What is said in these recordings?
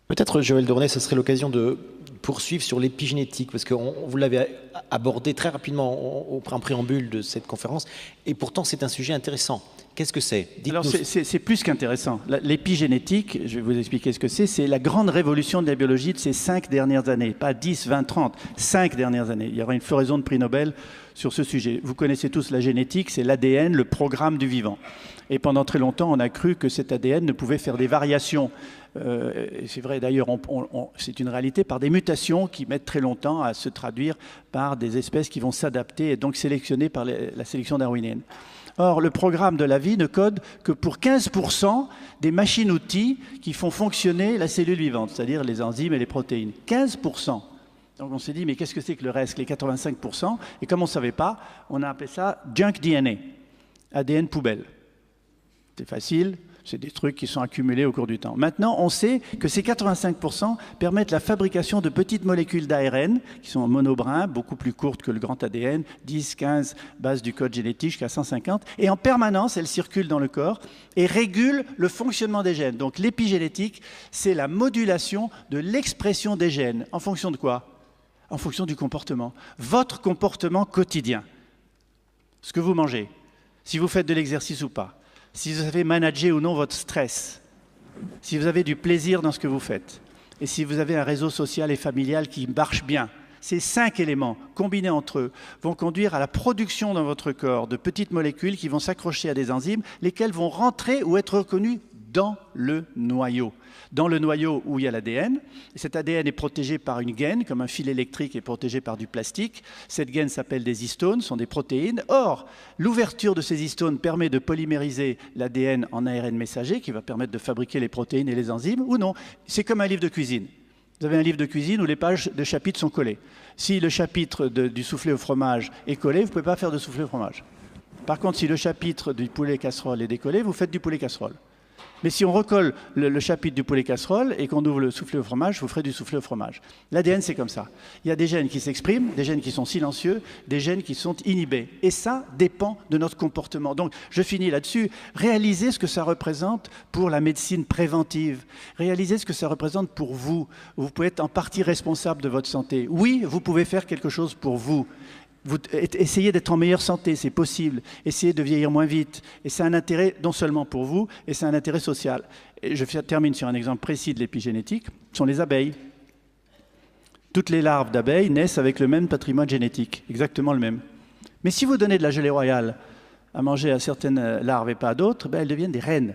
Peut-être, Joël Dornet, ce serait l'occasion de poursuivre sur l'épigénétique, parce que vous l'avez abordé très rapidement en préambule de cette conférence, et pourtant c'est un sujet intéressant. Qu'est-ce que c'est? Alors c'est plus qu'intéressant. L'épigénétique, je vais vous expliquer ce que c'est la grande révolution de la biologie de ces 5 dernières années, pas 10, 20, 30, 5 dernières années. Il y aura une floraison de prix Nobel sur ce sujet. Vous connaissez tous la génétique, c'est l'ADN, le programme du vivant. Et pendant très longtemps, on a cru que cet ADN ne pouvait faire des variations. C'est vrai d'ailleurs, c'est une réalité, par des mutations qui mettent très longtemps à se traduire par des espèces qui vont s'adapter et donc sélectionnées par la sélection darwinienne. Or, le programme de la vie ne code que pour 15% des machines-outils qui font fonctionner la cellule vivante, c'est-à-dire les enzymes et les protéines. 15%. Donc on s'est dit, mais qu'est-ce que c'est que le reste, les 85%? Et comme on ne savait pas, on a appelé ça junk DNA, ADN poubelle. C'est facile, c'est des trucs qui sont accumulés au cours du temps. Maintenant, on sait que ces 85% permettent la fabrication de petites molécules d'ARN qui sont en monobrins, beaucoup plus courtes que le grand ADN, 10, 15 bases du code génétique jusqu'à 150. Et en permanence, elles circulent dans le corps et régulent le fonctionnement des gènes. Donc l'épigénétique, c'est la modulation de l'expression des gènes. En fonction de quoi? En fonction du comportement. Votre comportement quotidien. Ce que vous mangez. Si vous faites de l'exercice ou pas. Si vous avez managé ou non votre stress, si vous avez du plaisir dans ce que vous faites, et si vous avez un réseau social et familial qui marche bien, ces 5 éléments, combinés entre eux, vont conduire à la production dans votre corps de petites molécules qui vont s'accrocher à des enzymes, lesquelles vont rentrer ou être reconnues dans le noyau. Dans le noyau où il y a l'ADN. Cet ADN est protégé par une gaine, comme un fil électrique est protégé par du plastique. Cette gaine s'appelle des histones, sont des protéines. Or, l'ouverture de ces histones permet de polymériser l'ADN en ARN messager, qui va permettre de fabriquer les protéines et les enzymes, ou non. C'est comme un livre de cuisine. Vous avez un livre de cuisine où les pages de chapitres sont collées. Si le chapitre du soufflé au fromage est collé, vous ne pouvez pas faire de soufflé au fromage. Par contre, si le chapitre du poulet casserole est décollé, vous faites du poulet casserole. Mais si on recolle le chapitre du poulet casserole et qu'on ouvre le soufflé au fromage, vous ferez du soufflé au fromage. L'ADN, c'est comme ça. Il y a des gènes qui s'expriment, des gènes qui sont silencieux, des gènes qui sont inhibés. Et ça dépend de notre comportement. Donc, je finis là-dessus. Réalisez ce que ça représente pour la médecine préventive. Réalisez ce que ça représente pour vous. Vous pouvez être en partie responsable de votre santé. Oui, vous pouvez faire quelque chose pour vous. Essayez d'être en meilleure santé, c'est possible. Essayez de vieillir moins vite. Et c'est un intérêt non seulement pour vous, et c'est un intérêt social. Et je termine sur un exemple précis de l'épigénétique, ce sont les abeilles. Toutes les larves d'abeilles naissent avec le même patrimoine génétique, exactement le même. Mais si vous donnez de la gelée royale à manger à certaines larves et pas à d'autres, elles deviennent des reines.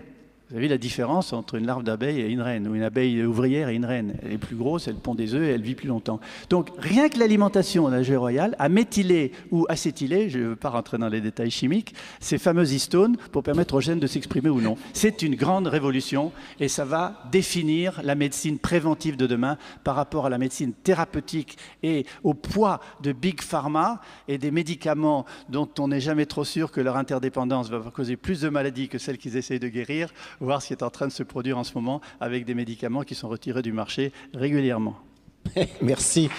Vous avez la différence entre une larve d'abeille et une reine, ou une abeille ouvrière et une reine. Elle est plus grosse, elle pond des œufs et elle vit plus longtemps. Donc rien que l'alimentation de la gelée royale a méthylé ou acétylé, je ne veux pas rentrer dans les détails chimiques, ces fameuses histones pour permettre aux gènes de s'exprimer ou non. C'est une grande révolution et ça va définir la médecine préventive de demain par rapport à la médecine thérapeutique et au poids de Big Pharma et des médicaments dont on n'est jamais trop sûr que leur interdépendance va causer plus de maladies que celles qu'ils essayent de guérir. Voir ce qui est en train de se produire en ce moment avec des médicaments qui sont retirés du marché régulièrement. Merci.